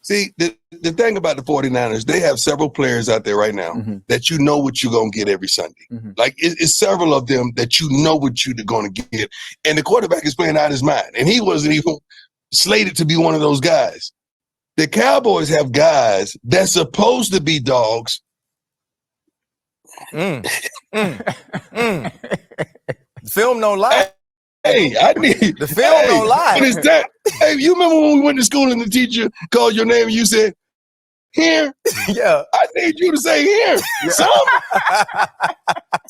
See, the thing about the 49ers, they have several players out there right now that you know what you're going to get every Sunday. Like, it's several of them that you know what you're going to get. And the quarterback is playing out his mind. And he wasn't even slated to be one of those guys. The Cowboys have guys that's supposed to be dogs. Film no lie. Hey, I need the film no lie. What is that? Hey, you remember when we went to school and the teacher called your name and you said, here? Yeah. I need you to say here. Yeah. Something.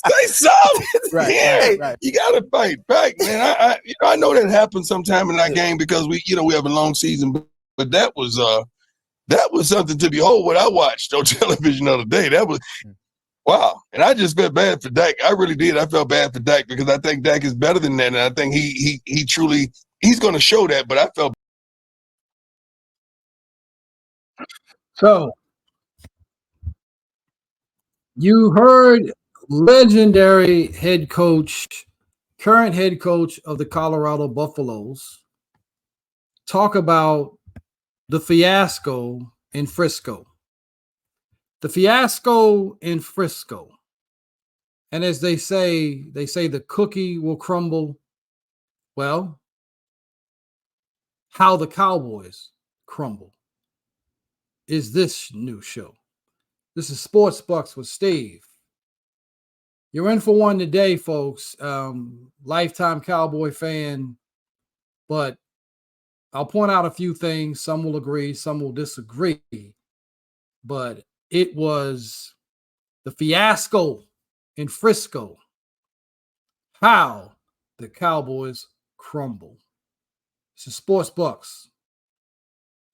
Say something. Right, here. right. You got to fight back, man. I know that happens sometime in that game because we have a long season, but that was something to behold what I watched on television the other day. That was wow. And I just felt bad for Dak. I really did. I felt bad for Dak because I think Dak is better than that. And I think he truly, he's going to show that, but I felt. So you heard legendary head coach, current head coach of the Colorado Buffaloes, talk about the fiasco in Frisco. The fiasco in Frisco. And as they say the cookie will crumble. Well, how the Cowboys crumble is this new show. This is Sports Bucks with Steve. You're in for one today, folks. Lifetime Cowboy fan. But I'll point out a few things. Some will agree, some will disagree. But it was the fiasco in Frisco. How the Cowboys crumble. This is Sports Bucks.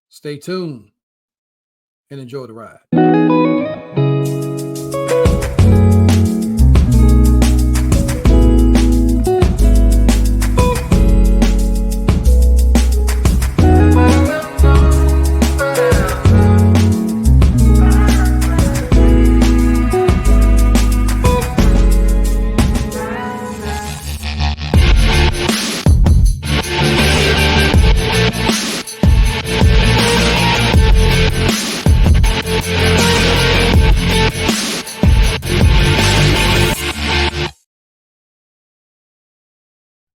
Stay tuned and enjoy the ride.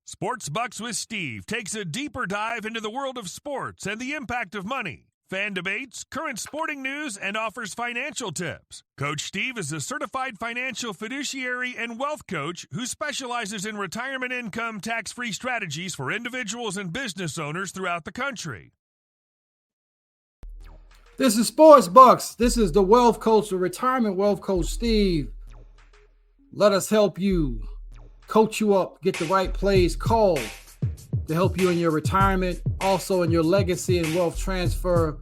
Sports Bucks with Steve takes a deeper dive into the world of sports and the impact of money, fan debates, current sporting news, and offers financial tips. Coach Steve is a certified financial fiduciary and wealth coach who specializes in retirement income tax-free strategies for individuals and business owners throughout the country. This is Sports Bucks. This is the wealth coach, the retirement wealth coach, Steve. Let us help you. Coach you up, get the right plays called to help you in your retirement, also in your legacy and wealth transfer.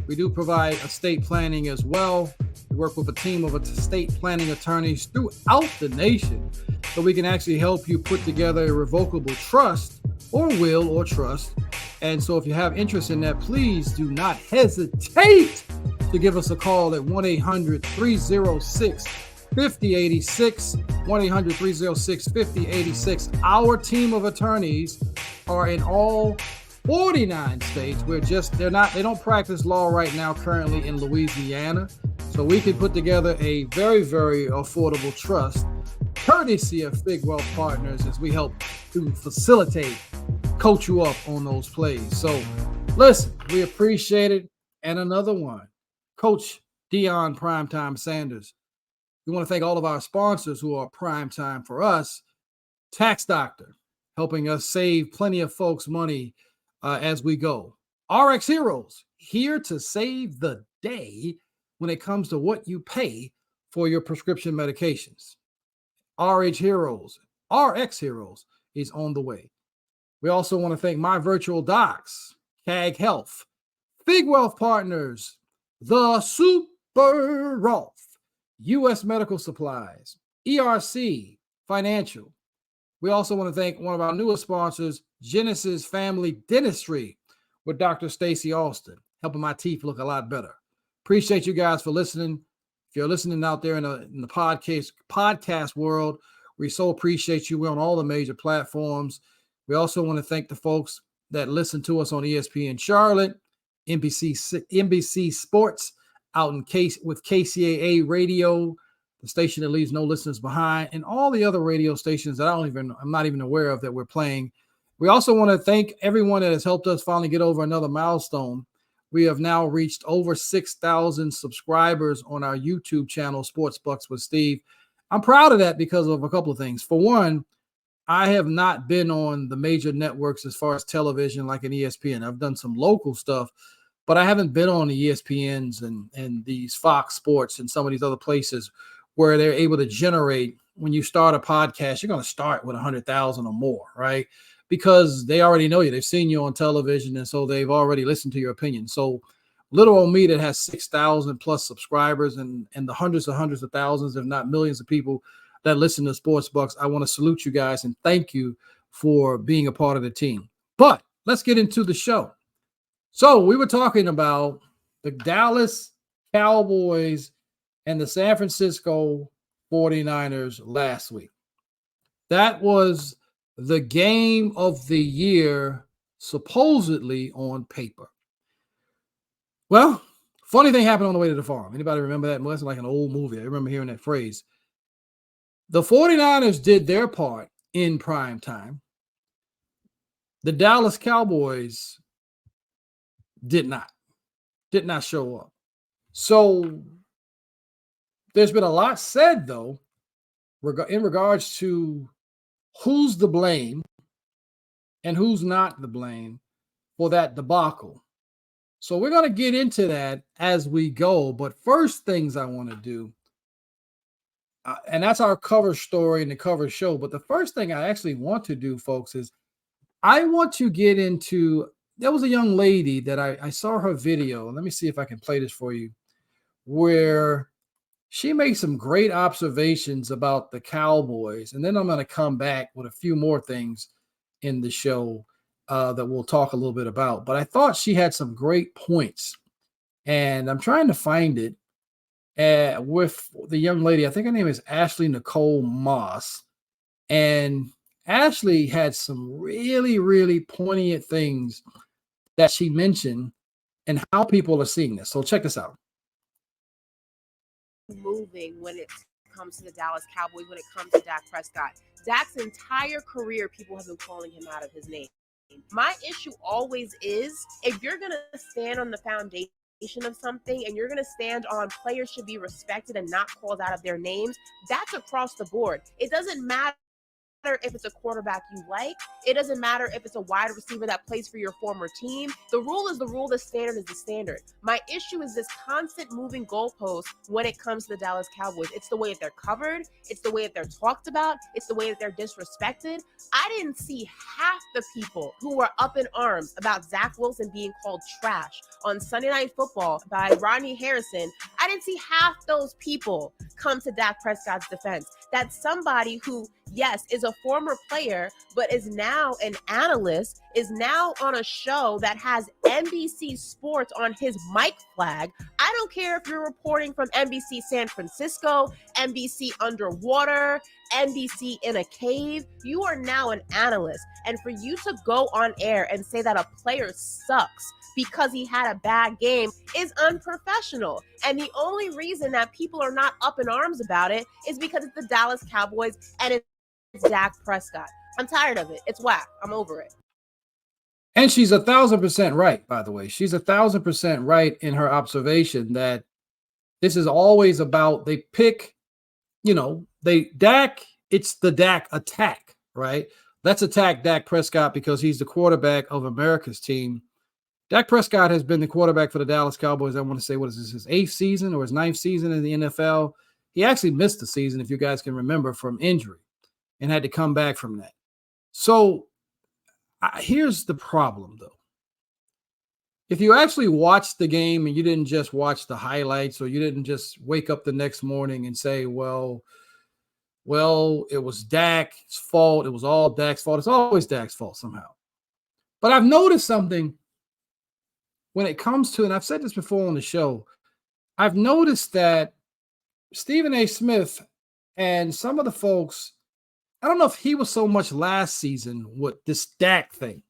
We do provide estate planning as well. We work with a team of estate planning attorneys throughout the nation so we can actually help you put together a revocable trust or will or trust. And so if you have interest in that, please do not hesitate to give us a call at 1-800-306-5086, 1-800-306-5086. Our team of attorneys are in all 49 states. They don't practice law right now currently in Louisiana. So we can put together a very, very affordable trust, courtesy of Fig Wealth Partners, as we help to facilitate, coach you up on those plays. So listen, we appreciate it. And another one, Coach Deion Primetime Sanders. We want to thank all of our sponsors who are prime time for us. Tax Doctor, helping us save plenty of folks money as we go. RX Heroes, here to save the day when it comes to what you pay for your prescription medications. RX Heroes is on the way. We also want to thank My Virtual Docs, CAG Health, Fig Wealth Partners, The Super Rolf, U.S. Medical Supplies, ERC Financial. We also want to thank one of our newest sponsors, Genesis Family Dentistry, with Dr. Stacy Alston, helping my teeth look a lot better. Appreciate you guys for listening. If you're listening out there in the podcast world, we so appreciate you. We're on all the major platforms. We also want to thank the folks that listen to us on ESPN Charlotte, NBC Sports out in case with KCAA Radio, the station that leaves no listeners behind, and all the other radio stations that I'm not even aware of that we're playing. We also want to thank everyone that has helped us finally get over another milestone. We have now reached over 6,000 subscribers on our YouTube channel, Sports Bucks with Steve. I'm proud of that because of a couple of things. For one, I have not been on the major networks as far as television like an ESPN. I've done some local stuff, but I haven't been on the ESPNs and these Fox Sports and some of these other places where they're able to generate. When you start a podcast, you're going to start with 100,000 or more, right? Because they already know you. They've seen you on television, and so they've already listened to your opinion. So little old me that has 6,000 plus subscribers and the hundreds of thousands, if not millions of people that listen to Sports Bucks, I want to salute you guys and thank you for being a part of the team. But let's get into the show. So we were talking about the Dallas Cowboys and the San Francisco 49ers last week. That was the game of the year, supposedly on paper. Well, funny thing happened on the way to the farm. Anybody remember that? Well, that's like an old movie. I remember hearing that phrase. The 49ers did their part in prime time. The Dallas Cowboys did not show up. So there's been a lot said, though, in regards to who's the blame and who's not the blame for that debacle. So we're going to get into that as we go. But first things I want to do, and that's our cover story and the cover show. But the first thing I actually want to do, folks, is I want to get into, there was a young lady that I saw her video. Let me see if I can play this for you, where she made some great observations about the Cowboys. And then I'm going to come back with a few more things in the show that we'll talk a little bit about. But I thought she had some great points. And I'm trying to find it with the young lady. I think her name is Ashley Nicole Moss. And Ashley had some really, really poignant things that she mentioned and how people are seeing this. So check this out. Moving when it comes to the Dallas Cowboys, when it comes to Dak Prescott. Dak's entire career, people have been calling him out of his name. My issue always is, if you're going to stand on the foundation of something and you're going to stand on players should be respected and not called out of their names, that's across the board. It doesn't matter if it's a quarterback you like. It doesn't matter if it's a wide receiver that plays for your former team. The rule is the rule. The standard is the standard. My issue is this constant moving goalpost when it comes to the Dallas Cowboys. It's the way that they're covered. It's the way that they're talked about. It's the way that they're disrespected. I didn't see half the people who were up in arms about Zach Wilson being called trash on Sunday Night Football by Rodney Harrison. I didn't see half those people come to Dak Prescott's defense. That's somebody who, yes, is a former player, but is now an analyst, is now on a show that has NBC Sports on his mic flag. I don't care if you're reporting from NBC San Francisco, NBC underwater, NBC in a cave. You are now an analyst. And for you to go on air and say that a player sucks because he had a bad game is unprofessional. And the only reason that people are not up in arms about it is because it's the Dallas Cowboys and it's Dak Prescott. I'm tired of it. It's whack. I'm over it. And she's 1,000% right, by the way. She's 1,000% right in her observation that this is always about, they pick, Dak, it's the Dak attack, right? Let's attack Dak Prescott because he's the quarterback of America's team. Dak Prescott has been the quarterback for the Dallas Cowboys. I want to say, what is this, his 8th season or his 9th season in the NFL? He actually missed the season, if you guys can remember, from injury and had to come back from that. So here's the problem, though. If you actually watched the game and you didn't just watch the highlights, or you didn't just wake up the next morning and say, well, it was Dak's fault. It was all Dak's fault. It's always Dak's fault somehow. But I've noticed something when it comes to, and I've said this before on the show, I've noticed that Stephen A. Smith and some of the folks, I don't know if he was so much last season with this Dak thing,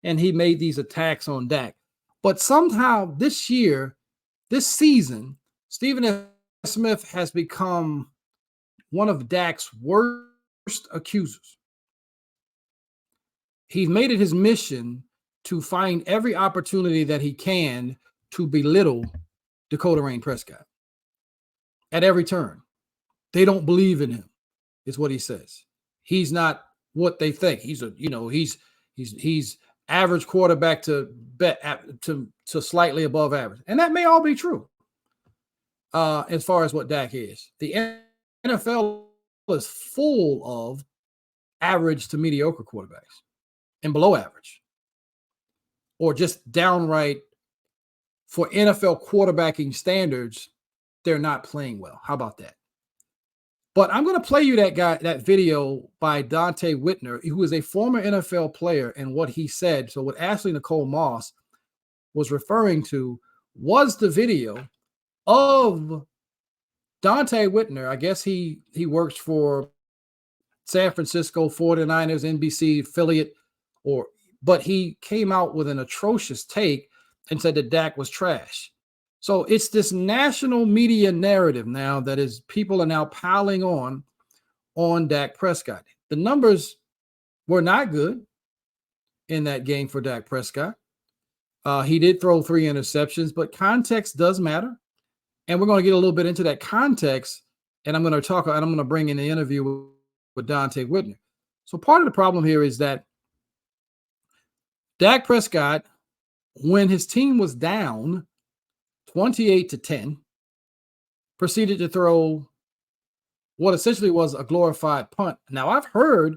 and he made these attacks on Dak. But somehow this season, Stephen F. Smith has become one of Dak's worst accusers. He's made it his mission to find every opportunity that he can to belittle Dakota Rain Prescott at every turn. They don't believe in him, is what he says. He's not what they think. He's average quarterback to slightly above average, and that may all be true. As far as what Dak is, the NFL is full of average to mediocre quarterbacks and below average, or just downright for NFL quarterbacking standards, they're not playing well. How about that? But I'm going to play you that video by Dante Whitner, who is a former NFL player, and what he said. So what Ashley Nicole Moss was referring to was the video of Dante Whitner. I guess he works for San Francisco 49ers, NBC affiliate, but he came out with an atrocious take and said that Dak was trash. So it's this national media narrative now that is people are now piling on Dak Prescott. The numbers were not good in that game for Dak Prescott. He did throw 3 interceptions, but context does matter. And we're going to get a little bit into that context, and I'm going to bring in the interview with Dante Whitner. So part of the problem here is that Dak Prescott, when his team was down 28-10, proceeded to throw what essentially was a glorified punt. Now, I've heard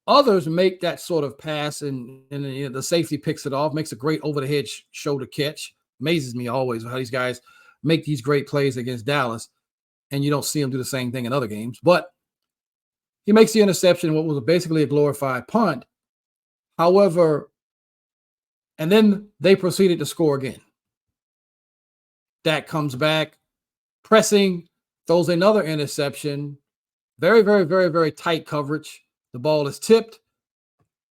others make that sort of pass, and the safety picks it off, makes a great over-the-head shoulder catch. Amazes me always how these guys make these great plays against Dallas, and you don't see them do the same thing in other games. But he makes the interception, what was basically a glorified punt. However, and then they proceeded to score again. Dak comes back, pressing, throws another interception. Very, very, very, very tight coverage. The ball is tipped.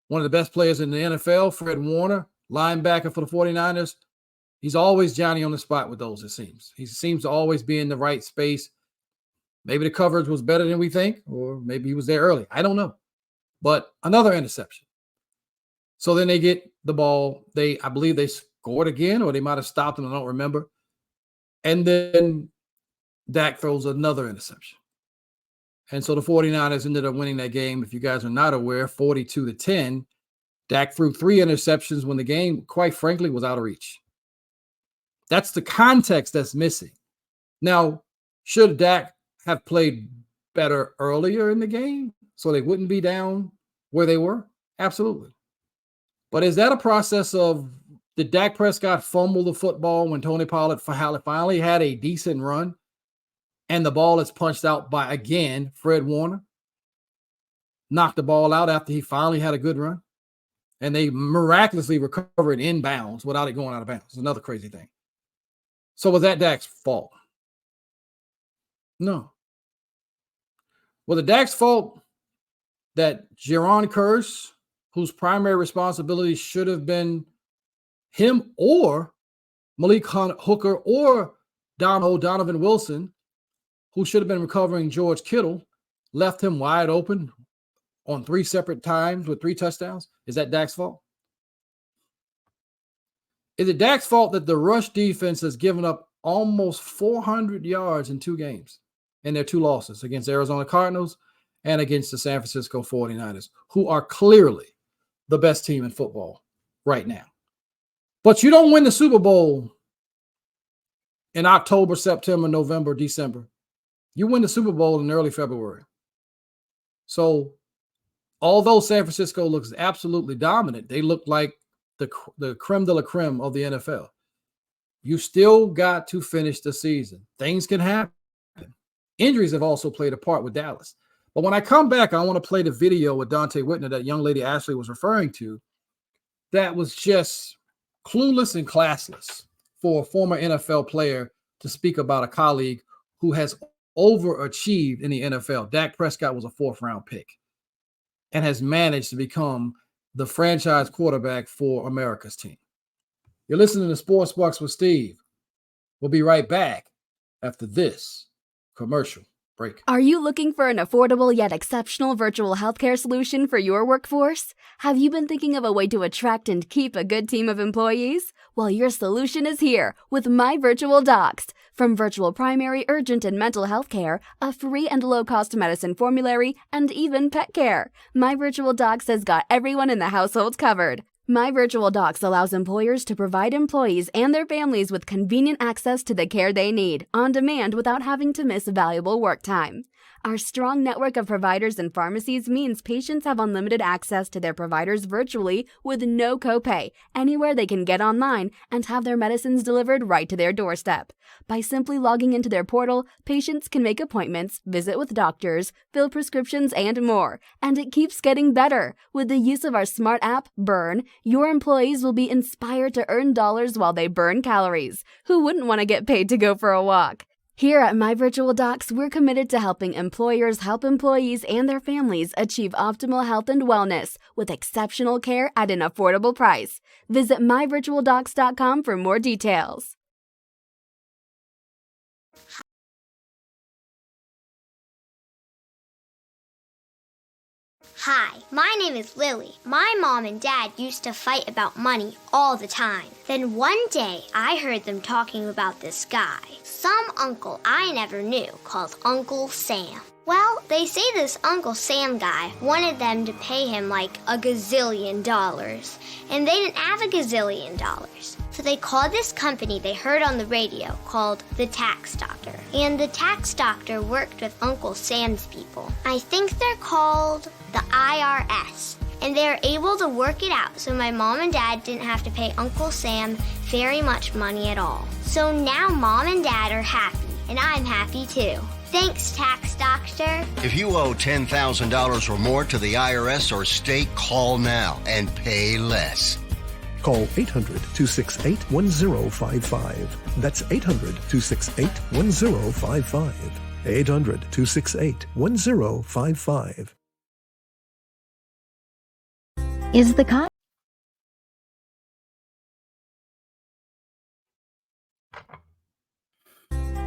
One of the best players in the NFL, Fred Warner, linebacker for the 49ers. He's always Johnny on the spot with those, it seems. He seems to always be in the right space. Maybe the coverage was better than we think, or maybe he was there early. I don't know. But another interception. So then they get the ball. I believe they scored again, or they might have stopped them. I don't remember. And then Dak throws another interception. And so the 49ers ended up winning that game. If you guys are not aware, 42-10. Dak threw 3 interceptions when the game, quite frankly, was out of reach. That's the context that's missing. Now, should Dak have played better earlier in the game so they wouldn't be down where they were? Absolutely. But is that a process of, did Dak Prescott fumble the football when Tony Pollard finally had a decent run and the ball is punched out by, again, Fred Warner? Knocked the ball out after he finally had a good run, and they miraculously recovered inbounds without it going out of bounds. It's another crazy thing. So was that Dak's fault? No. Was it Dak's fault that Jaron Curse, whose primary responsibility should have been him or Malik Hooker or Donovan Wilson, who should have been recovering George Kittle, left him wide open on 3 separate times with 3 touchdowns? Is that Dak's fault? Is it Dak's fault that the rush defense has given up almost 400 yards in 2 games in their 2 losses against Arizona Cardinals and against the San Francisco 49ers, who are clearly the best team in football right now? But you don't win the Super Bowl in October, September, November, December. You win the Super Bowl in early February. So although San Francisco looks absolutely dominant, they look like the creme de la creme of the NFL. You still got to finish the season. Things can happen. Injuries have also played a part with Dallas. But when I come back, I want to play the video with Dante Whitner that young lady Ashley was referring to that was just clueless and classless for a former NFL player to speak about a colleague who has overachieved in the NFL. Dak Prescott was a 4th-round pick and has managed to become the franchise quarterback for America's team. You're listening to Sports Bucks with Steve. We'll be right back after this commercial break. Are you looking for an affordable yet exceptional virtual healthcare solution for your workforce? Have you been thinking of a way to attract and keep a good team of employees? Well, your solution is here with My Virtual Docs. From virtual primary, urgent, and mental health care, a free and low-cost medicine formulary, and even pet care, My Virtual Docs has got everyone in the household covered. My Virtual Docs allows employers to provide employees and their families with convenient access to the care they need, on demand without having to miss valuable work time. Our strong network of providers and pharmacies means patients have unlimited access to their providers virtually with no copay, anywhere they can get online and have their medicines delivered right to their doorstep. By simply logging into their portal, patients can make appointments, visit with doctors, fill prescriptions, and more. And it keeps getting better. With the use of our smart app, Burn, your employees will be inspired to earn dollars while they burn calories. Who wouldn't want to get paid to go for a walk? Here at My Virtual Docs, we're committed to helping employers help employees and their families achieve optimal health and wellness with exceptional care at an affordable price. Visit myvirtualdocs.com for more details. Hi, my name is Lily. My mom and dad used to fight about money all the time. Then one day, I heard them talking about this guy, some uncle I never knew, called Uncle Sam. Well, they say this Uncle Sam guy wanted them to pay him like $1 gazillion, and they didn't have $1 gazillion. So they called this company they heard on the radio called the Tax Doctor. And the Tax Doctor worked with Uncle Sam's people. I think they're called the IRS. And they were able to work it out so my mom and dad didn't have to pay Uncle Sam very much money at all. So now mom and dad are happy, and I'm happy too. Thanks, Tax Doctor. If you owe $10,000 or more to the IRS or state, call now and pay less. Call 800-268-1055. That's 800-268-1055. 800-268-1055. Is the cost?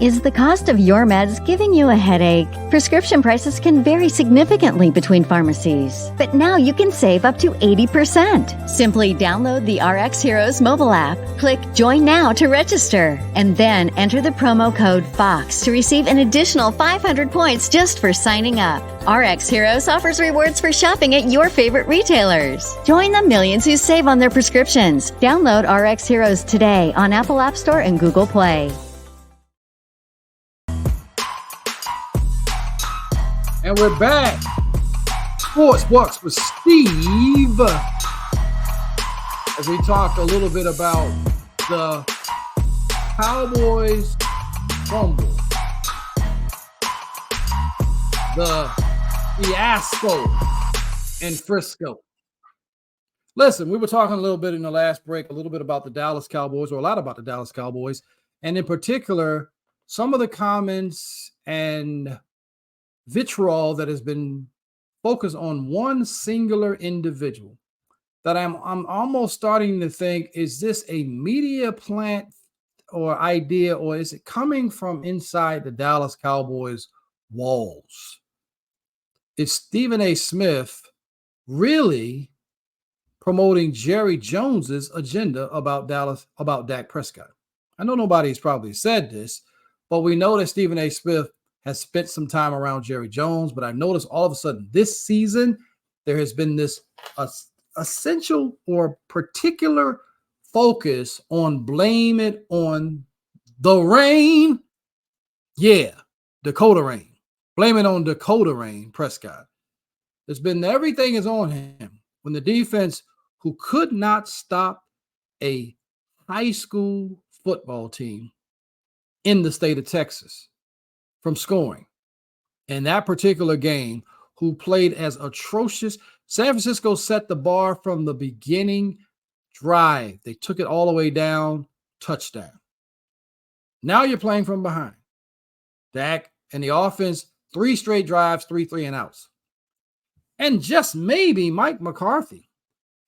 Is the cost of your meds giving you a headache? Prescription prices can vary significantly between pharmacies, but now you can save up to 80%. Simply download the RX Heroes mobile app, click Join Now to register, and then enter the promo code FOX to receive an additional 500 points just for signing up. RX Heroes offers rewards for shopping at your favorite retailers. Join the millions who save on their prescriptions. Download RX Heroes today on Apple App Store and Google Play. And we're back. Sports Bucks with Steve. As we talk a little bit about the Cowboys Crumble, the fiasco in Frisco. Listen, we were talking a little bit in the last break, a little bit about the Dallas Cowboys, or a lot about the Dallas Cowboys, and in particular, some of the comments and vitriol that has been focused on one singular individual that I'm almost starting to think, is this a media plant or idea, or is it coming from inside the Dallas Cowboys walls? Is Stephen A. Smith really promoting Jerry Jones's agenda about Dallas, about Dak Prescott? I know nobody's probably said this, but we know that Stephen A. Smith has spent some time around Jerry Jones, but I noticed all of a sudden this season, there has been this essential or particular focus on blame it on the rain. Yeah, Dakota Rain. Blame it on Dakota Rain Prescott. There's been everything is on him when the defense, who could not stop a high school football team in the state of Texas from scoring in that particular game, who played as atrocious. San Francisco set the bar from the beginning drive. They took it all the way down, touchdown. Now you're playing from behind. Dak and the offense, 3 straight drives, 3 and outs. And just maybe Mike McCarthy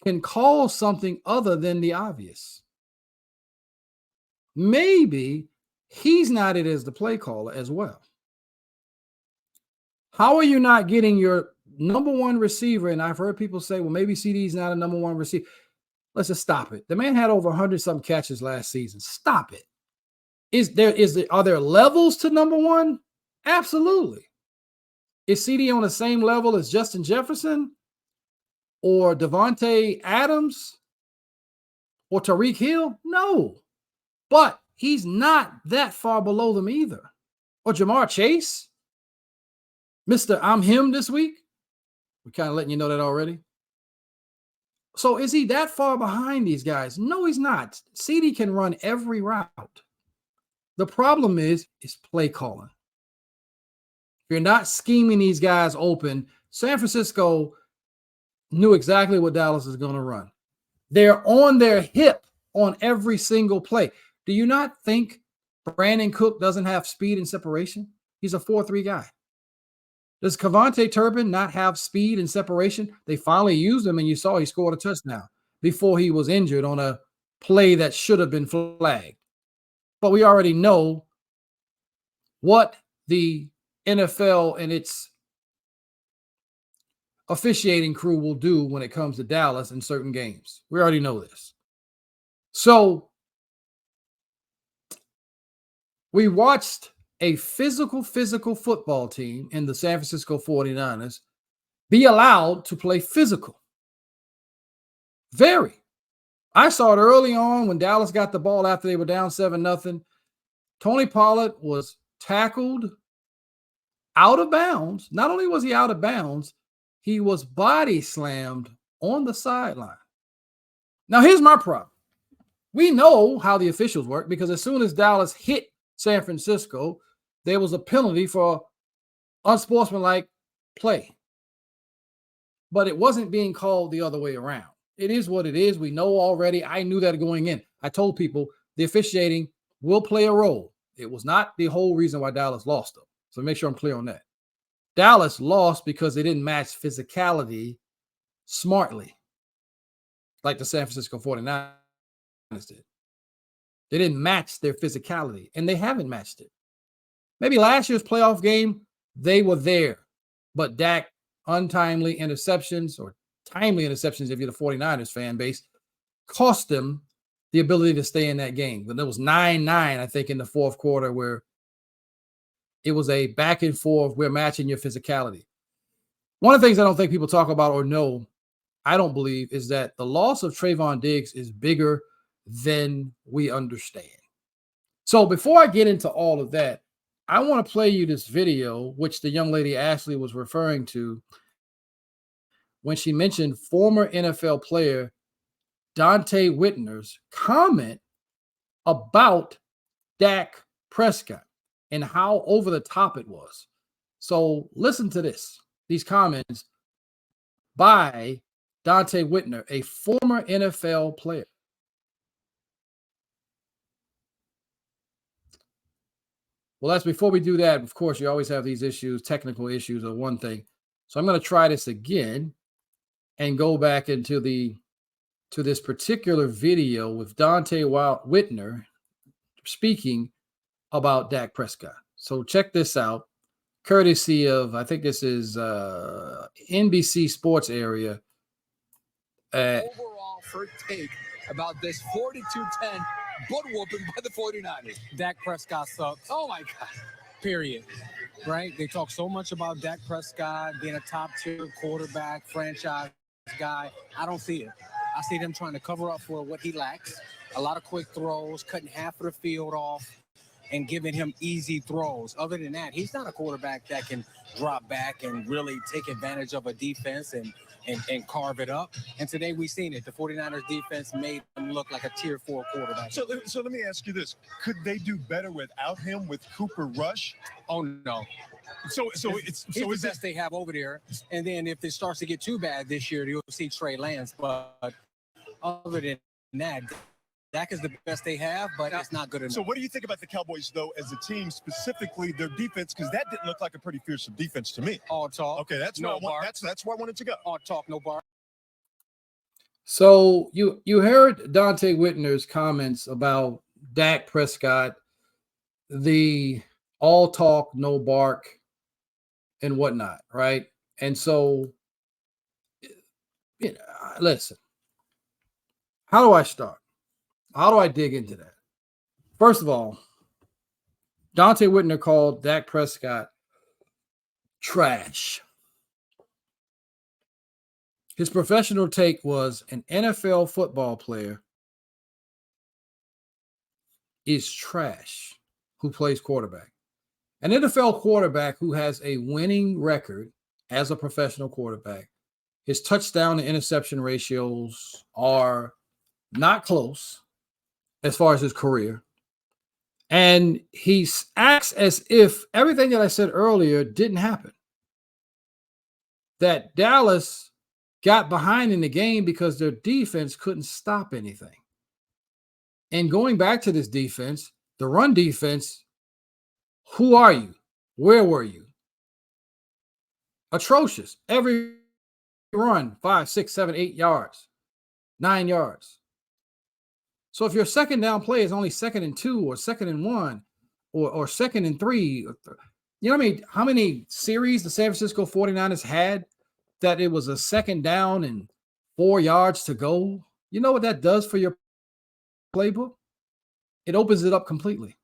can call something other than the obvious. maybe he's not it as the play caller as well. How are you not getting your number one receiver? And I've heard people say, well, maybe CD's not a number one receiver. Let's just stop it. The man had over 100-something catches last season. Stop it. Are there levels to number one? Absolutely. Is CD on the same level as Justin Jefferson or Devontae Adams or Tyreek Hill? No. But he's not that far below them either. Or Jamar Chase? Mr. I'm him this week? We're kind of letting you know that already. So is he that far behind these guys? No, he's not. CD can run every route. The problem is play calling. If you're not scheming these guys open, San Francisco knew exactly what Dallas is going to run. They're on their hip on every single play. Do you not think Brandon Cook doesn't have speed and separation? He's a 4-3 guy. Does Kevontae Turpin not have speed and separation? They finally used him, and you saw he scored a touchdown before he was injured on a play that should have been flagged. But we already know what the NFL and its officiating crew will do when it comes to Dallas in certain games. We already know this. So we watched a physical football team in the San Francisco 49ers be allowed to play physical. Very. I saw it early on when Dallas got the ball after they were down 7-0. Tony Pollard was tackled out of bounds. Not only was he out of bounds, he was body slammed on the sideline. Now, here's my problem. We know how the officials work because as soon as Dallas hit San Francisco, there was a penalty for unsportsmanlike play. But it wasn't being called the other way around. It is what it is. We know already. I knew that going in. I told people the officiating will play a role. It was not the whole reason why Dallas lost them. So make sure I'm clear on that. Dallas lost because they didn't match physicality smartly, like the San Francisco 49ers did. They didn't match their physicality, and they haven't matched it. Maybe last year's playoff game, they were there, but Dak untimely interceptions or timely interceptions, if you're the 49ers fan base, cost them the ability to stay in that game. But there was 9-9, I think, in the fourth quarter where it was a back and forth. We're matching your physicality. One of the things I don't think people talk about or know, I don't believe, is that the loss of Trayvon Diggs is bigger than we understand. So before I get into all of that, I want to play you this video, which the young lady Ashley was referring to when she mentioned former NFL player Dante Whitner's comment about Dak Prescott and how over the top it was. So listen to this, these comments by Dante Whitner, a former NFL player. Well, that's before we do that. Of course, you always have these issues. Technical issues are one thing. So I'm going to try this again and go back into this particular video with Dante Whitner speaking about Dak Prescott. So check this out, courtesy of, I think this is NBC Sports area. Overall, first take about this 42-10 butt whooping by the 49ers. Dak Prescott sucks. Oh, my God. Period. Right? They talk so much about Dak Prescott being a top-tier quarterback, franchise guy. I don't see it. I see them trying to cover up for what he lacks. A lot of quick throws, cutting half of the field off, and giving him easy throws. Other than that, he's not a quarterback that can drop back and really take advantage of a defense and carve it up. And today we've seen it. The 49ers defense made him look like a tier 4 quarterback. So let me ask you this. Could they do better without him with Cooper Rush? Oh, no. So it's the best they have over there. And then if it starts to get too bad this year, you'll see Trey Lance. But other than that, Dak is the best they have, but it's not good enough. So what do you think about the Cowboys, though, as a team, specifically their defense? Because that didn't look like a pretty fearsome defense to me. All talk. Okay, that's where I wanted to go. All talk, no bar. So you heard Dante Whitner's comments about Dak Prescott, the all talk, no bark, and whatnot, right? And so, listen, how do I start? How do I dig into that? First of all, Dante Whitner called Dak Prescott trash. His professional take was an NFL football player is trash who plays quarterback. An NFL quarterback who has a winning record as a professional quarterback, his touchdown to interception ratios are not close as far as his career. And he acts as if everything that I said earlier didn't happen. That Dallas got behind in the game because their defense couldn't stop anything. And going back to this defense, the run defense, who are you? Where were you? Atrocious. Every run, 5, 6, 7, 8 yards, 9 yards. So if your second down play is only 2nd and 2 or 2nd and 1 or 2nd and 3, you know what I mean? How many series the San Francisco 49ers had that it was a 2nd down and 4 yards to go? You know what that does for your playbook? It opens it up completely.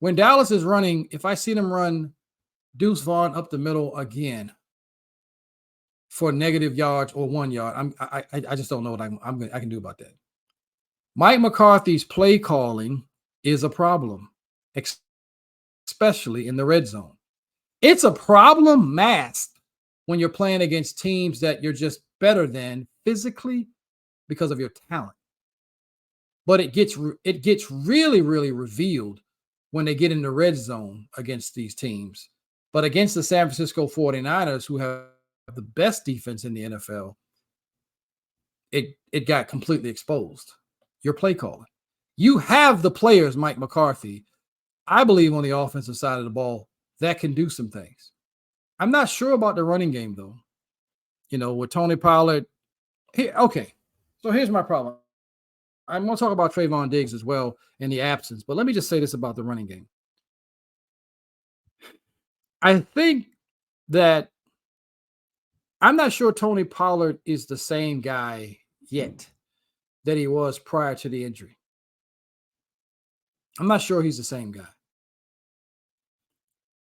When Dallas is running, if I see them run Deuce Vaughn up the middle again for negative yards or 1 yard, I just don't know what I can do about that. Mike McCarthy's play calling is a problem, especially in the red zone. It's a problem masked when you're playing against teams that you're just better than physically because of your talent. But it gets really, really revealed when they get in the red zone against these teams. But against the San Francisco 49ers, who have the best defense in the NFL, it got completely exposed. Your play calling. You have the players, Mike McCarthy, I believe, on the offensive side of the ball that can do some things. I'm not sure about the running game, though. You know, with Tony Pollard. Okay, so here's my problem. I'm going to talk about Trayvon Diggs as well in the absence, but let me just say this about the running game. I think that I'm not sure Tony Pollard is the same guy yet that he was prior to the injury. I'm not sure he's the same guy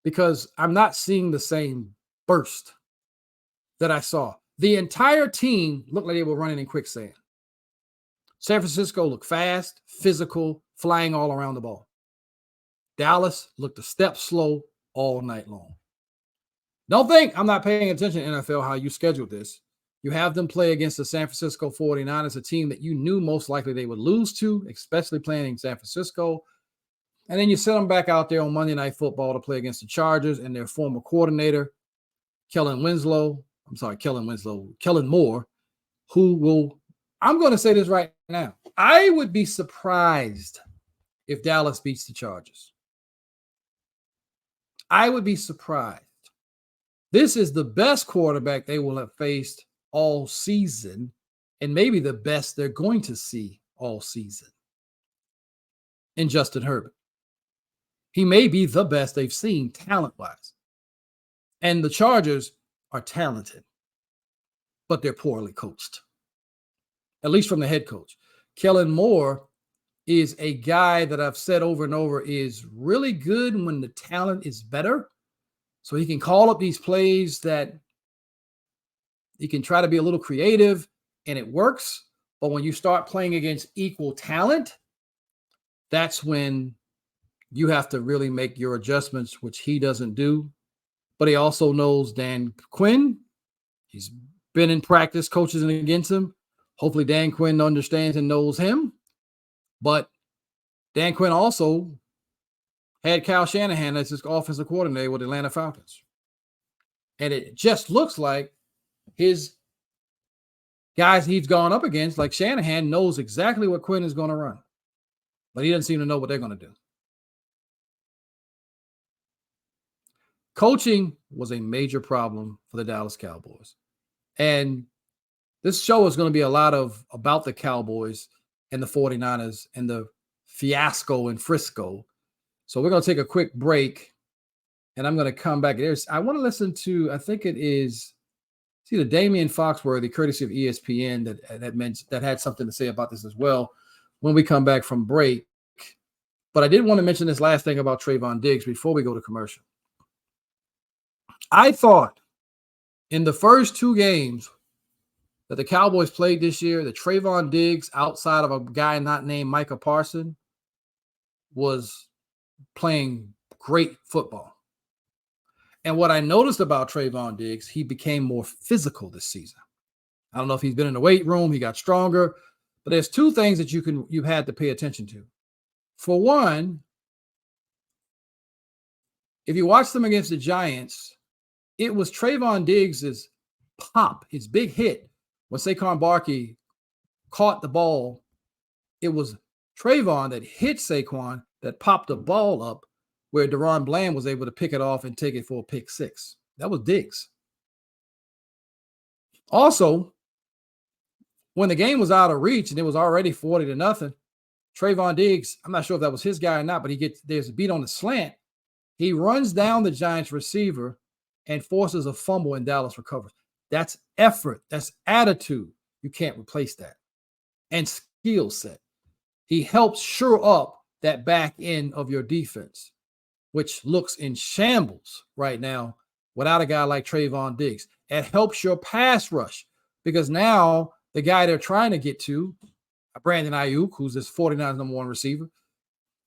because I'm not seeing the same burst that I saw. The entire team looked like they were running in quicksand. San Francisco looked fast, physical, flying all around the ball. Dallas looked a step slow all night long. Don't think I'm not paying attention to NFL, how you scheduled this. You have them play against the San Francisco 49ers, a team that you knew most likely they would lose to, especially playing in San Francisco. And then you send them back out there on Monday Night Football to play against the Chargers and their former coordinator, Kellen Moore, who will, I'm going to say this right now. I would be surprised if Dallas beats the Chargers. I would be surprised. This is the best quarterback they will have faced all season, and maybe the best they're going to see all season in Justin Herbert. He may be the best they've seen talent-wise. And the Chargers are talented, but they're poorly coached, at least from the head coach. Kellen Moore is a guy that I've said over and over is really good when the talent is better. So he can call up these plays that he can try to be a little creative and it works. But when you start playing against equal talent, that's when you have to really make your adjustments, which he doesn't do. But he also knows Dan Quinn. He's been in practice coaching against him. Hopefully Dan Quinn understands and knows him. But Dan Quinn also had Kyle Shanahan as his offensive coordinator with the Atlanta Falcons. And it just looks like his guys he's gone up against, like Shanahan, knows exactly what Quinn is going to run. But he doesn't seem to know what they're going to do. Coaching was a major problem for the Dallas Cowboys. And this show is going to be a lot about the Cowboys and the 49ers and the fiasco in Frisco. So we're going to take a quick break, and I'm going to come back. I want to listen to, I think it is, it's either Damian Foxworthy, courtesy of ESPN, that had something to say about this as well when we come back from break. But I did want to mention this last thing about Trayvon Diggs before we go to commercial. I thought in the first 2 games that the Cowboys played this year, that Trayvon Diggs, outside of a guy not named Micah Parsons, was playing great football. And what I noticed about Trayvon Diggs, he became more physical this season. I don't know if he's been in the weight room, he got stronger, but there's 2 things that you had to pay attention to. For one, if you watch them against the Giants, it was Trayvon Diggs' pop, his big hit, when Saquon Barkley caught the ball. It was Trayvon that hit Saquon that popped the ball up where Deron Bland was able to pick it off and take it for a pick 6. That was Diggs. Also, when the game was out of reach and it was already 40-0, Trayvon Diggs, I'm not sure if that was his guy or not, but there's a beat on the slant. He runs down the Giants receiver and forces a fumble, and Dallas recovers. That's effort. That's attitude. You can't replace that. And skill set. He helps shore up that back end of your defense, which looks in shambles right now without a guy like Trayvon Diggs. It helps your pass rush because now the guy they're trying to get to, Brandon Ayuk, who's this 49ers number 1 receiver,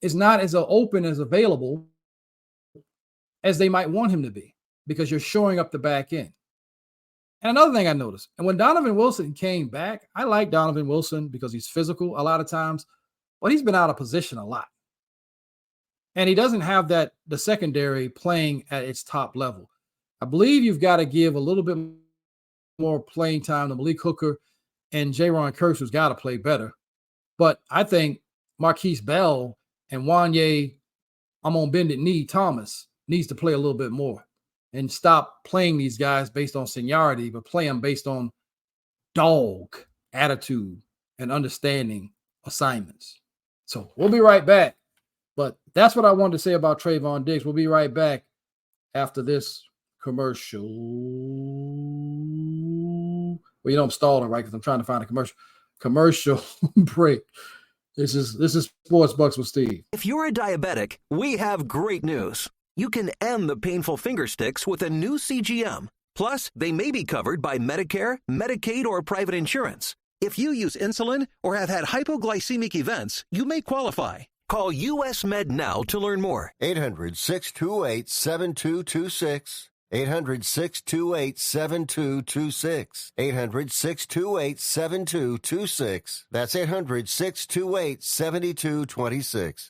is not as open, as available as they might want him to be because you're shoring up the back end. And another thing I noticed, and when Donovan Wilson came back, I like Donovan Wilson because he's physical a lot of times, but he's been out of position a lot. And he doesn't have the secondary playing at its top level. I believe you've got to give a little bit more playing time to Malik Hooker and Jaron Kearse, who's got to play better. But I think Marquise Bell and Wanye, I'm on bended knee, Thomas, needs to play a little bit more and stop playing these guys based on seniority, but play them based on dog attitude and understanding assignments. So we'll be right back. But that's what I wanted to say about Trayvon Diggs. We'll be right back after this commercial. Well, I'm stalling, right? Because I'm trying to find a commercial break. This is Sports Bucks with Steve. If you're a diabetic, we have great news. You can end the painful finger sticks with a new CGM. Plus, they may be covered by Medicare, Medicaid, or private insurance. If you use insulin or have had hypoglycemic events, you may qualify. Call US Med now to learn more. 800-628-7226. 800-628-7226. 800-628-7226. That's 800-628-7226.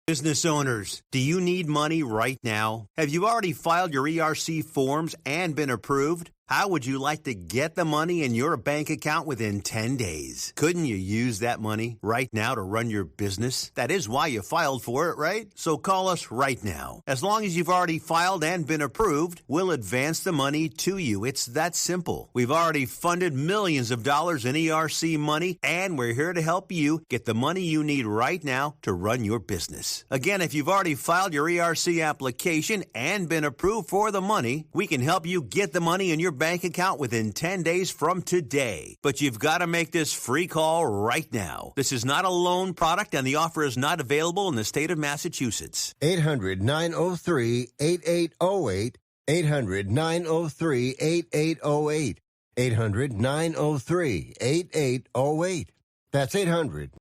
Business owners, do you need money right now? Have you already filed your ERC forms and been approved? How would you like to get the money in your bank account within 10 days? Couldn't you use that money right now to run your business? That is why you filed for it, right? So call us right now. As long as you've already filed and been approved, we'll advance the money to you. It's that simple. We've already funded millions of dollars in ERC money, and we're here to help you get the money you need right now to run your business. Again, if you've already filed your ERC application and been approved for the money, we can help you get the money in your bank account within 10 days from today. But you've got to make this free call right now. This is not a loan product, and the offer is not available in the state of Massachusetts. 800-903-8808. 800-903-8808. 800-903-8808. That's 800.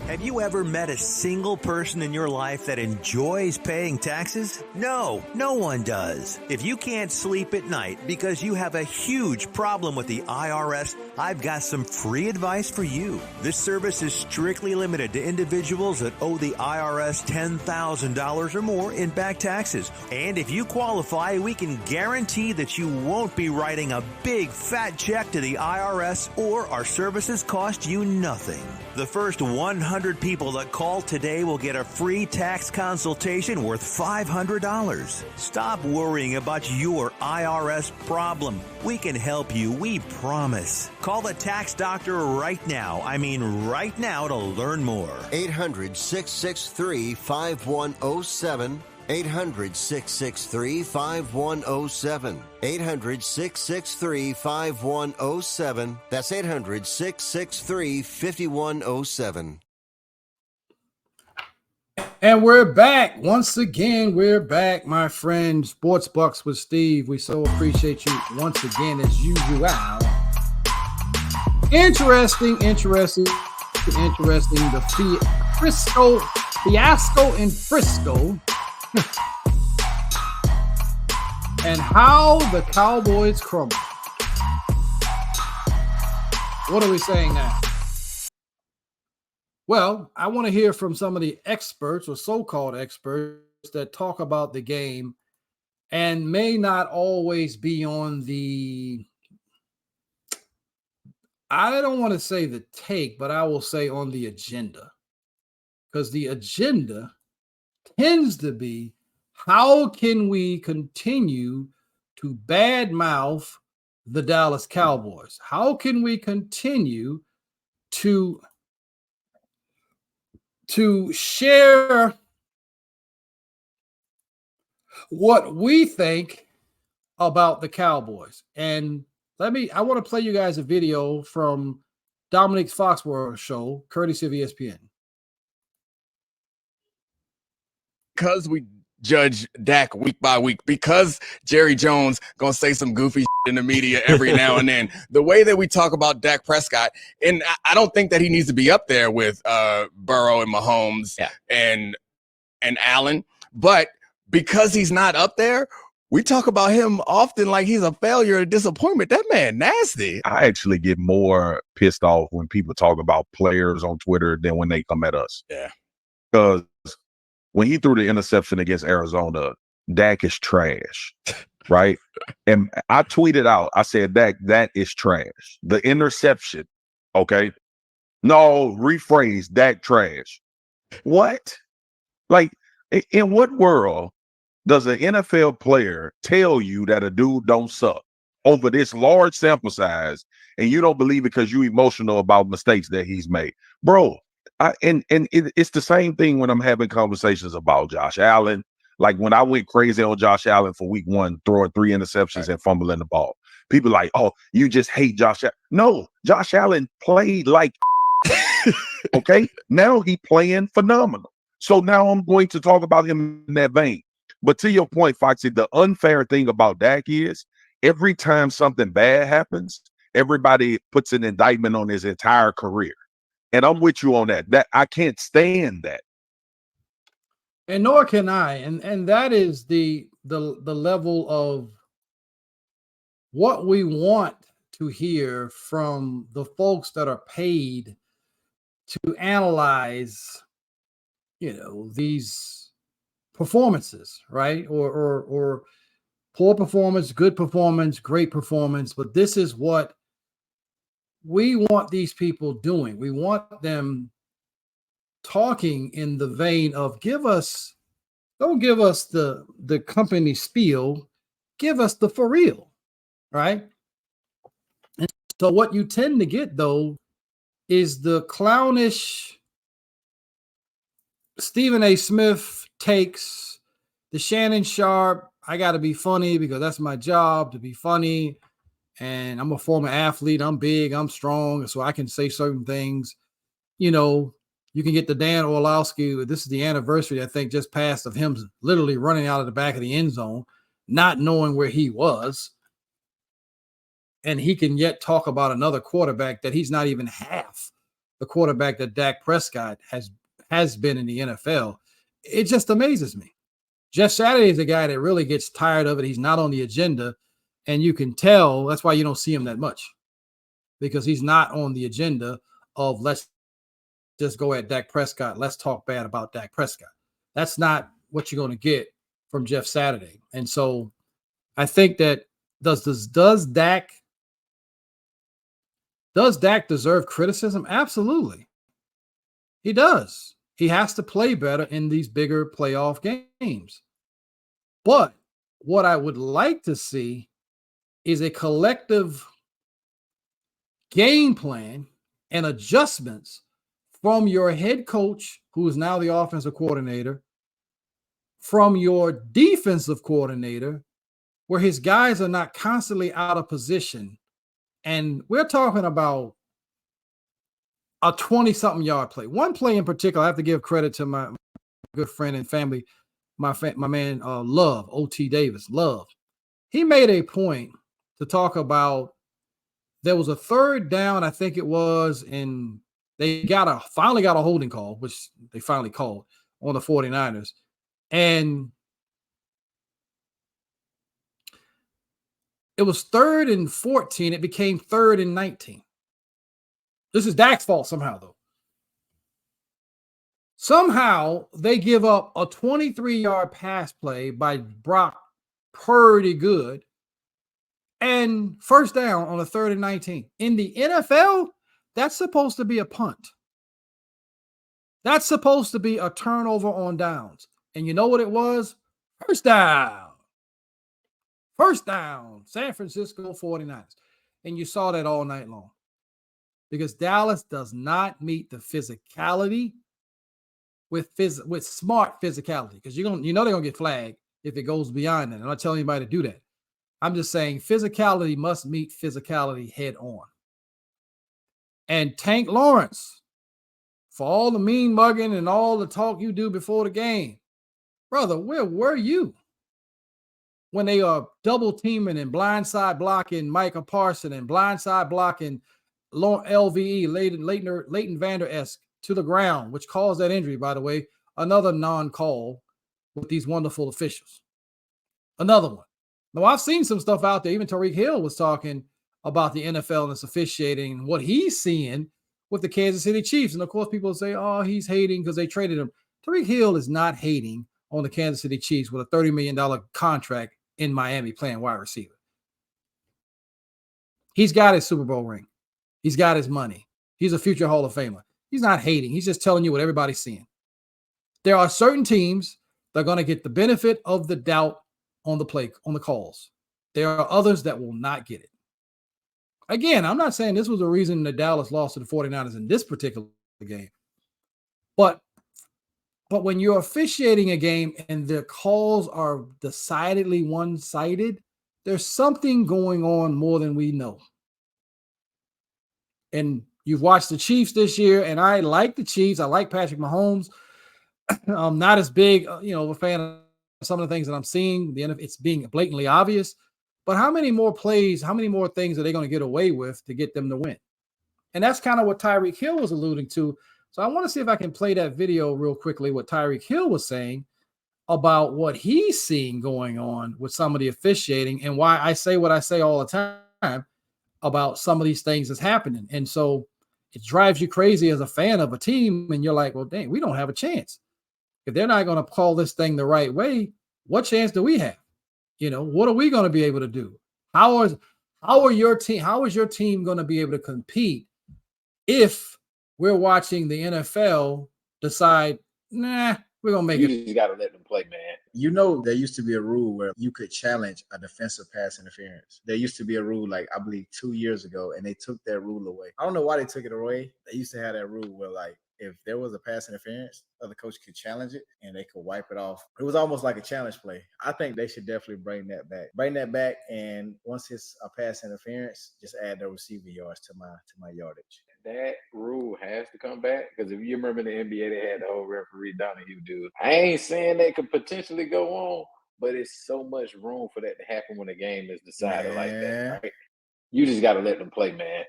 Have you ever met a single person in your life that enjoys paying taxes? No, no one does. If you can't sleep at night because you have a huge problem with the IRS, I've got some free advice for you. This service is strictly limited to individuals that owe the IRS $10,000 or more in back taxes. And if you qualify, we can guarantee that you won't be writing a big fat check to the IRS, or our services cost you nothing. The first 100 people that call today will get a free tax consultation worth $500. Stop worrying about your IRS problem. We can help you, we promise. Call Call the tax doctor right now. I mean, right now to learn more. 800-663-5107. 800-663-5107. 800-663-5107. That's 800-663-5107. And we're back. Once again, we're back, my friend. Sports Bucks with Steve. We so appreciate you once again, as usual. Interesting. The fiasco in Frisco. And how the Cowboys crumble. What are we saying now? Well, I want to hear from some of the experts or so-called experts that talk about the game and may not always be on the, I don't want to say the take, but I will say on the agenda. Because the agenda tends to be, how can we continue to badmouth the Dallas Cowboys? How can we continue to share what we think about the Cowboys? And I want to play you guys a video from Dominic Foxworth show, courtesy of ESPN. Because we judge Dak week by week, because Jerry Jones gonna say some goofy in the media every now and then, the way that we talk about Dak Prescott, and I don't think that he needs to be up there with Burrow and Mahomes and Allen, but because he's not up there, we talk about him often like he's a failure, a disappointment. That man nasty. I actually get more pissed off when people talk about players on Twitter than when they come at us. Yeah. Because when he threw the interception against Arizona, Dak is trash, right? And I tweeted out, I said, Dak, that is trash. The interception, okay? No, rephrase, Dak trash. What? Like, in what world does an NFL player tell you that a dude don't suck over this large sample size and you don't believe it because you emotional about mistakes that he's made? Bro, it's the same thing when I'm having conversations about Josh Allen. Like when I went crazy on Josh Allen for week 1, throwing 3 interceptions and fumbling the ball. People like, oh, you just hate Josh Allen. No, Josh Allen played like okay. Now he playing phenomenal. So now I'm going to talk about him in that vein. But to your point, Foxy, the unfair thing about Dak is every time something bad happens, everybody puts an indictment on his entire career. And I'm with you on that. That I can't stand that. And nor can I. And that is the level of what we want to hear from the folks that are paid to analyze, these performances, right? Or poor performance, good performance, great performance. But this is what we want these people doing. We want them talking in the vein of don't give us the company spiel, give us the for real, right? And so what you tend to get, though, is the clownish Stephen A. Smith takes, the Shannon Sharp, I got to be funny because that's my job, to be funny. And I'm a former athlete. I'm big. I'm strong. So I can say certain things. You can get the Dan Orlowski. This is the anniversary, I think, just passed of him literally running out of the back of the end zone, not knowing where he was. And he can yet talk about another quarterback that he's not even half the quarterback that Dak Prescott has been in the NFL. It just amazes me. Jeff Saturday is a guy that really gets tired of it. He's not on the agenda. And you can tell that's why you don't see him that much, because he's not on the agenda of let's just go at Dak Prescott. Let's talk bad about Dak Prescott. That's not what you're going to get from Jeff Saturday. And so I think that does Dak deserve criticism? Absolutely. He does. He has to play better in these bigger playoff games. But what I would like to see is a collective game plan and adjustments from your head coach, who is now the offensive coordinator, from your defensive coordinator, where his guys are not constantly out of position. And we're talking about a 20-something yard play. One play in particular, I have to give credit to my good friend and family, my man Love, O.T. Davis, Love. He made a point to talk about there was a third down, I think it was, and they finally got a holding call, which they finally called on the 49ers. And it was 3rd and 14. It became 3rd and 19. This is Dak's fault somehow, though. Somehow they give up a 23-yard pass play by Brock Purdy good and first down on a 3rd and 19. In the NFL, that's supposed to be a punt. That's supposed to be a turnover on downs. And you know what it was? First down. First down. San Francisco 49ers. And you saw that all night long. Because Dallas does not meet the physicality with smart physicality. Because you know they're going to get flagged if it goes beyond that. I'm not telling anybody to do that. I'm just saying physicality must meet physicality head on. And Tank Lawrence, for all the mean mugging and all the talk you do before the game, brother, where were you when they are double teaming and blindside blocking Micah Parsons and blindside blocking LVE, Leighton Vander Esch to the ground, which caused that injury, by the way, another non-call with these wonderful officials. Another one. Now, I've seen some stuff out there. Even Tyreek Hill was talking about the NFL and its officiating and what he's seeing with the Kansas City Chiefs. And, of course, people say, oh, he's hating because they traded him. Tyreek Hill is not hating on the Kansas City Chiefs with a $30 million contract in Miami playing wide receiver. He's got his Super Bowl ring. He's got his money. He's a future Hall of Famer. He's not hating. He's just telling you what everybody's seeing. There are certain teams that are going to get the benefit of the doubt on the play, on the calls. There are others that will not get it. Again, I'm not saying this was the reason that Dallas lost to the 49ers in this particular game. But when you're officiating a game and the calls are decidedly one-sided, there's something going on more than we know. And you've watched the Chiefs this year, and I like the Chiefs. I like Patrick Mahomes. I'm not as big, a fan of some of the things that I'm seeing. It's being blatantly obvious. But how many more plays, how many more things are they going to get away with to get them to win? And that's kind of what Tyreek Hill was alluding to. So I want to see if I can play that video real quickly, what Tyreek Hill was saying about what he's seeing going on with some of the officiating and why I say what I say all the time about some of these things that's happening. And so it drives you crazy as a fan of a team. And you're like, well, dang, we don't have a chance. If they're not going to call this thing the right way, what chance do we have? What are we going to be able to do? How is your team going to be able to compete if we're watching the NFL decide, nah, we're going to make it. You just got to let them play, man. There used to be a rule where you could challenge a defensive pass interference. There used to be a rule, I believe 2 years ago, and they took that rule away. I don't know why they took it away. They used to have that rule where, if there was a pass interference, the other coach could challenge it and they could wipe it off. It was almost like a challenge play. I think they should definitely bring that back. And once it's a pass interference, just add the receiver yards to my yardage. That rule has to come back because if you remember the NBA, they had the whole referee Donahue dude. I ain't saying that could potentially go on, but it's so much room for that to happen when a game is decided like that. Right? You just got to let them play, man.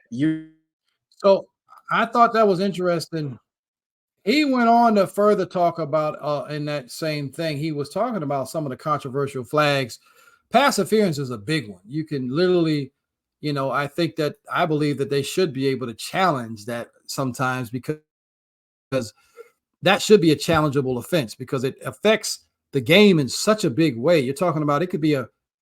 So I thought that was interesting. He went on to further talk about in that same thing. He was talking about some of the controversial flags. Pass interference is a big one. You can literally, I believe that they should be able to challenge that sometimes because that should be a challengeable offense because it affects the game in such a big way. You're talking about it could be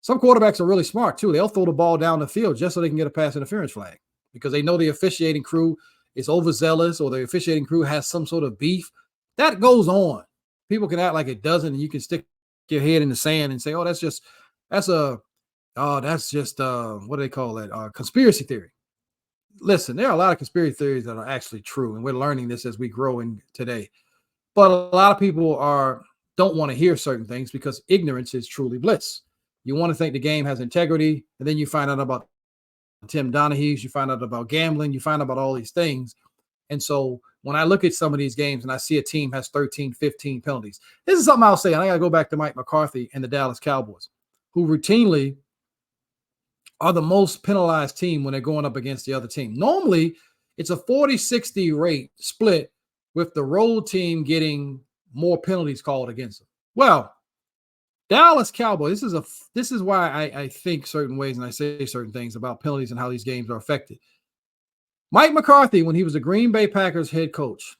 some quarterbacks are really smart too. They'll throw the ball down the field just so they can get a pass interference flag because they know the officiating crew is overzealous or the officiating crew has some sort of beef. That goes on. People can act like it doesn't, and you can stick your head in the sand and say, oh, that's just what do they call that? Conspiracy theory. listen, there are a lot of conspiracy theories that are actually true, and we're learning this as we grow in today. But a lot of people don't want to hear certain things because ignorance is truly bliss. You want to think the game has integrity, and then you find out about Tim Donahue's, you find out about gambling, you find out about all these things. And so when I look at some of these games and I see a team has 13, 15 penalties, this is something I'll say. And I got to go back to Mike McCarthy and the Dallas Cowboys, who routinely are the most penalized team when they're going up against the other team. Normally, it's a 40-60 rate split with the road team getting more penalties called against them. Well, Dallas Cowboys, this is why I think certain ways and I say certain things about penalties and how these games are affected. Mike McCarthy, when he was the Green Bay Packers head coach,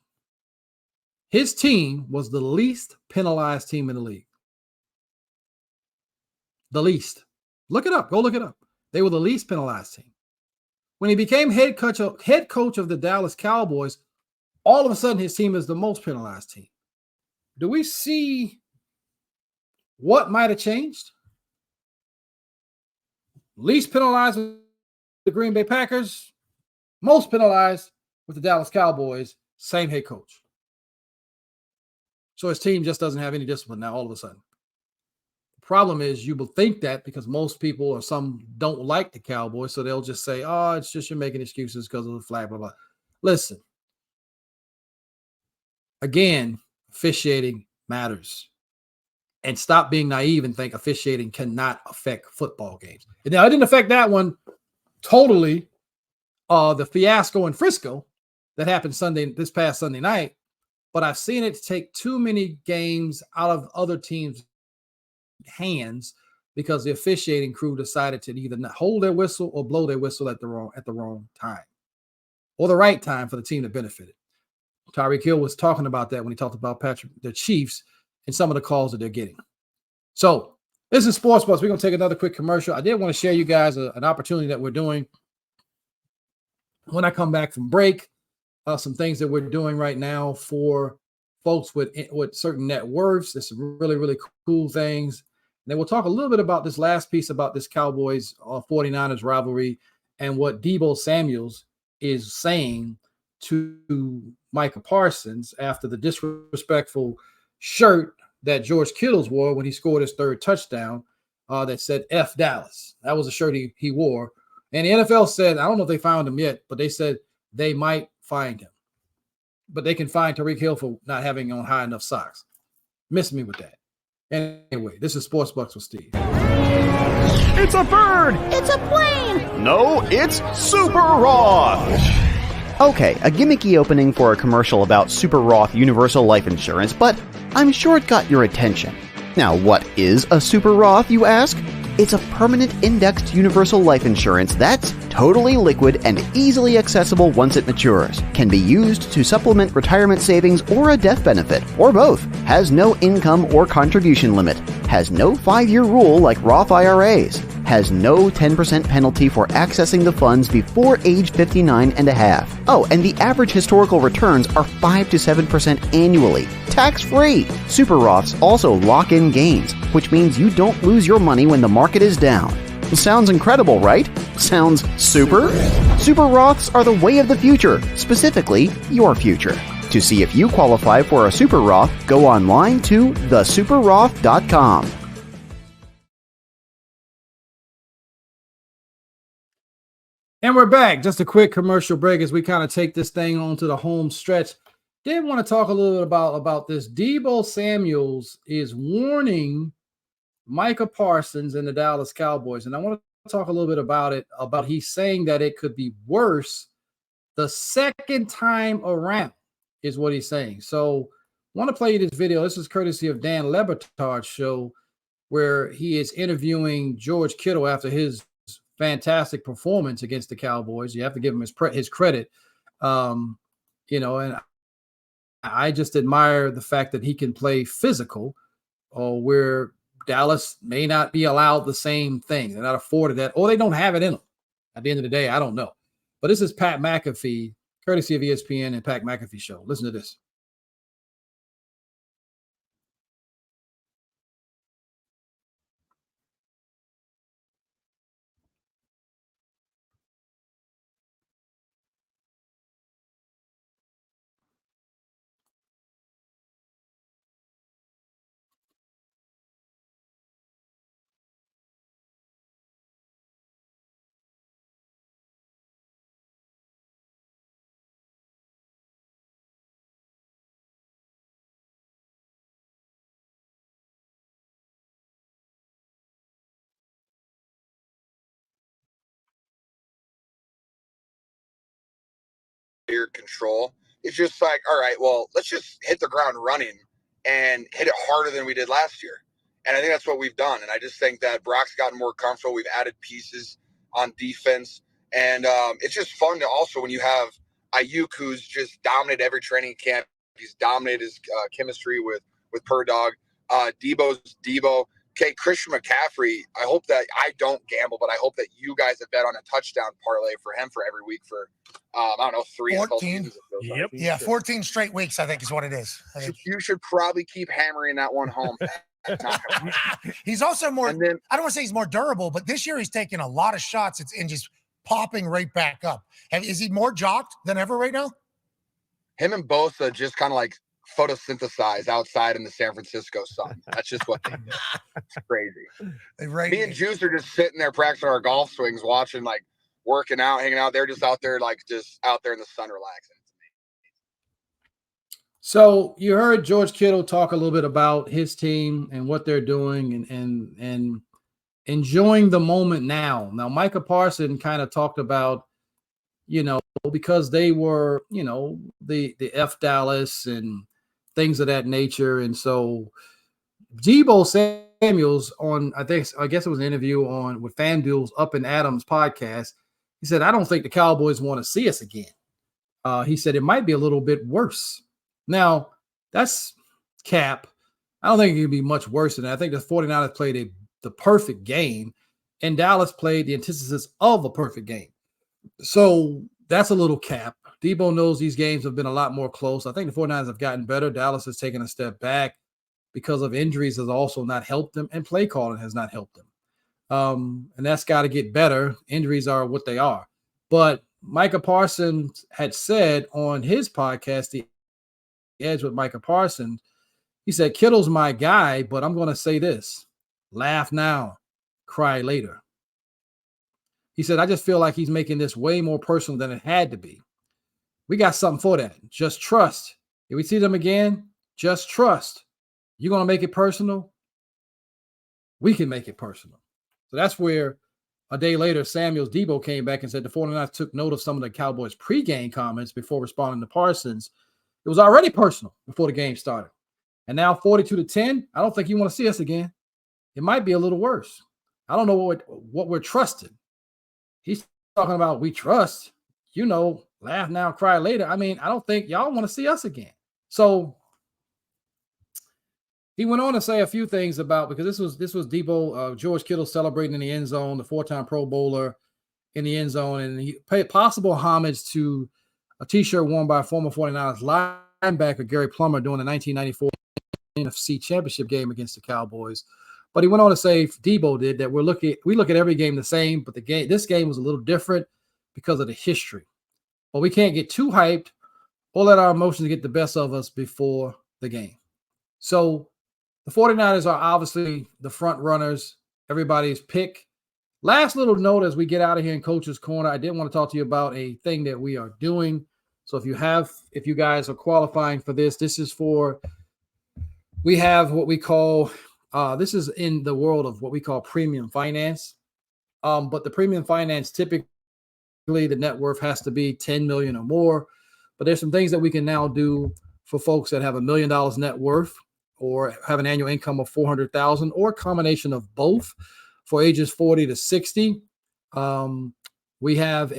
his team was the least penalized team in the league. The least. Look it up. Go look it up. They were the least penalized team. When he became head coach of the Dallas Cowboys, all of a sudden his team is the most penalized team. Do we see what might have changed? Least penalized with the Green Bay Packers, most penalized with the Dallas Cowboys, same head coach. So his team just doesn't have any discipline now all of a sudden. The problem is you will think that because most people or some don't like the Cowboys, so they'll just say, oh, it's just you're making excuses because of the flag, blah, blah. Listen, again, officiating matters. And stop being naive and think officiating cannot affect football games. And now, it didn't affect that one totally. The fiasco in Frisco that happened this past Sunday night, but I've seen it take too many games out of other teams' hands because the officiating crew decided to either not hold their whistle or blow their whistle at the wrong time or the right time for the team that benefited. Tyreek Hill was talking about that when he talked about the Chiefs and some of the calls that they're getting. So this is Sports Bus. We're going to take another quick commercial. I did want to share you guys an opportunity that we're doing when I come back from break. Some things that we're doing right now for folks with certain net worths. There's some really, really cool things. And then we'll talk a little bit about this last piece about this Cowboys 49ers rivalry and what Deebo Samuels is saying to Micah Parsons after the disrespectful shirt that George Kittle's wore when he scored his third touchdown that said F Dallas. That was a shirt he wore. And the NFL said, I don't know if they found him yet, but they said they might find him. But they can find Tyreek Hill for not having on high enough socks. Miss me with that. Anyway, this is Sports Bucks with Steve. It's a bird! It's a plane! No, it's Super Roth! Okay, a gimmicky opening for a commercial about Super Roth Universal Life Insurance, but I'm sure it got your attention. Now, what is a Super Roth, you ask? It's a permanent indexed universal life insurance that's totally liquid and easily accessible once it matures. Can be used to supplement retirement savings or a death benefit, or both. Has no income or contribution limit. Has no 5-year rule like Roth IRAs. Has no 10% penalty for accessing the funds before age 59 and a half. Oh, and the average historical returns are 5 to 7% annually. Tax-free. Super Roths also lock in gains, which means you don't lose your money when the market is down. Sounds incredible, right? Sounds super? Super Roths are the way of the future, specifically your future. To see if you qualify for a Super Roth, go online to thesuperroth.com. And we're back. Just a quick commercial break as we kind of take this thing on to the home stretch. Did want to talk a little bit about this. Deebo Samuels is warning Micah Parsons and the Dallas Cowboys. And I want to talk a little bit about it, about he's saying that it could be worse the second time around is what he's saying. So I want to play you this video. This is courtesy of Dan Le Batard's show where he is interviewing George Kittle after his fantastic performance against the Cowboys. You have to give him his credit. And I just admire the fact that he can play physical where Dallas may not be allowed the same thing. They're not afforded that, or they don't have it in them. At the end of the day, I don't know. But this is Pat McAfee, courtesy of ESPN and Pat McAfee show. Listen to this. control. It's just like, all right, well, let's just hit the ground running and hit it harder than we did last year. And I think that's what we've done. And I just think that Brock's gotten more comfortable. We've added pieces on defense. And it's just fun to also, when you have Ayuk, who's just dominated every training camp, he's dominated his chemistry with Per Dog. Debo's Debo. Okay, Christian McCaffrey, I hope that I don't gamble, but I hope that you guys have bet on a touchdown parlay for him for every week for, I don't know, 3 14. seasons. It feels like. Yeah, 14 straight weeks, I think is what it is. You should probably keep hammering that one home. He's also more, And then- I don't want to say he's more durable, but this year he's taking a lot of shots and just popping right back up. Is he more jocked than ever right now? Him and Bosa just kind of like photosynthesize outside in the San Francisco sun. That's just what they do. It's crazy. Me and Juice are just sitting there practicing our golf swings, watching, like, working out, hanging out. They're just out there, like, just out there in the sun relaxing. So you heard George Kittle talk a little bit about his team and what they're doing and enjoying the moment now. Now, Micah Parsons kind of talked about, because they were, the F Dallas and things of that nature. And so Debo Samuels I guess it was an interview with FanDuel's Up and Adams podcast. He said, I don't think the Cowboys want to see us again. He said it might be a little bit worse. Now, that's cap. I don't think it can be much worse than that. I think the 49ers played the perfect game, and Dallas played the antithesis of a perfect game. So that's a little cap. Debo knows these games have been a lot more close. I think the 49ers have gotten better. Dallas has taken a step back because of injuries has also not helped them, and play calling has not helped them. And that's got to get better. Injuries are what they are. But Micah Parsons had said on his podcast, The Edge with Micah Parsons, he said, Kittle's my guy, but I'm going to say this: laugh now, cry later. He said, I just feel like he's making this way more personal than it had to be. We got something for that. Just trust. If we see them again, just trust. You're going to make it personal? We can make it personal. So that's where a day later, Samuels Debo came back and said the 49ers took note of some of the Cowboys pregame comments before responding to Parsons. It was already personal before the game started. And now 42-10, I don't think you want to see us again. It might be a little worse. I don't know what we're trusting. He's talking about we trust, laugh now, cry later. I mean, I don't think y'all want to see us again. So he went on to say a few things about, because this was Debo, George Kittle celebrating in the end zone, the 4-time Pro Bowler in the end zone, and he paid possible homage to a T-shirt worn by former 49ers linebacker Gary Plummer during the 1994 NFC Championship game against the Cowboys. But he went on to say, Debo did, that we look at every game the same, but this game was a little different because of the history. But we can't get too hyped or let our emotions get the best of us before the game. So the 49ers are obviously the front runners, everybody's pick. Last little note as we get out of here in Coach's Corner, I did want to talk to you about a thing that we are doing. So if you guys are qualifying for this, we have what we call, this is in the world of what we call premium finance. But the premium finance, typically the net worth has to be $10 million or more. But there's some things that we can now do for folks that have $1 million net worth or have an annual income of $400,000 or a combination of both for ages 40 to 60. We have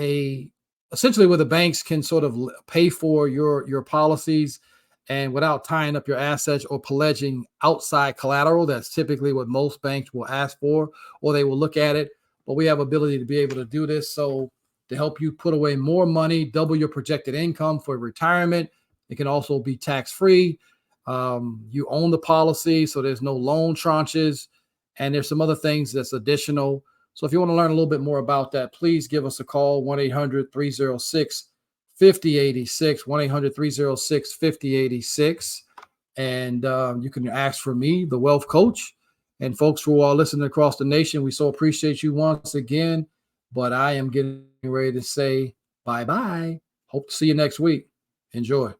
essentially where the banks can sort of pay for your policies and without tying up your assets or pledging outside collateral. That's typically what most banks will ask for, or they will look at it. But we have ability to be able to do this. So to help you put away more money, double your projected income for retirement. It can also be tax-free. You own the policy, so there's no loan tranches. And there's some other things that's additional. So if you want to learn a little bit more about that, please give us a call, 1-800-306-5086, 1-800-306-5086. And you can ask for me, the Wealth Coach. And folks who are listening across the nation, we so appreciate you once again. But I am getting ready to say bye-bye. Hope to see you next week. Enjoy.